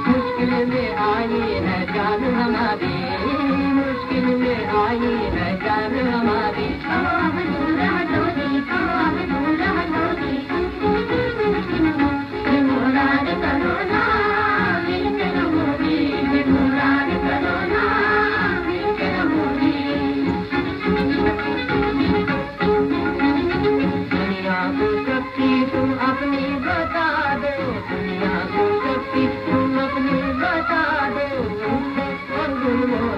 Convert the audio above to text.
मुश्किल में आई है जान हमारी, मुश्किल में आई है जान हमारी। अब दूर हटोगी, अब दूर हटोगी, मुराद करो ना मिलके रहोगी, मुराद करो ना मिलके रहोगी। दुनिया को शक्ति तुम अपनी बता दो, दुनिया को शक्ति तुम अपनी बता दो, और गुरुओं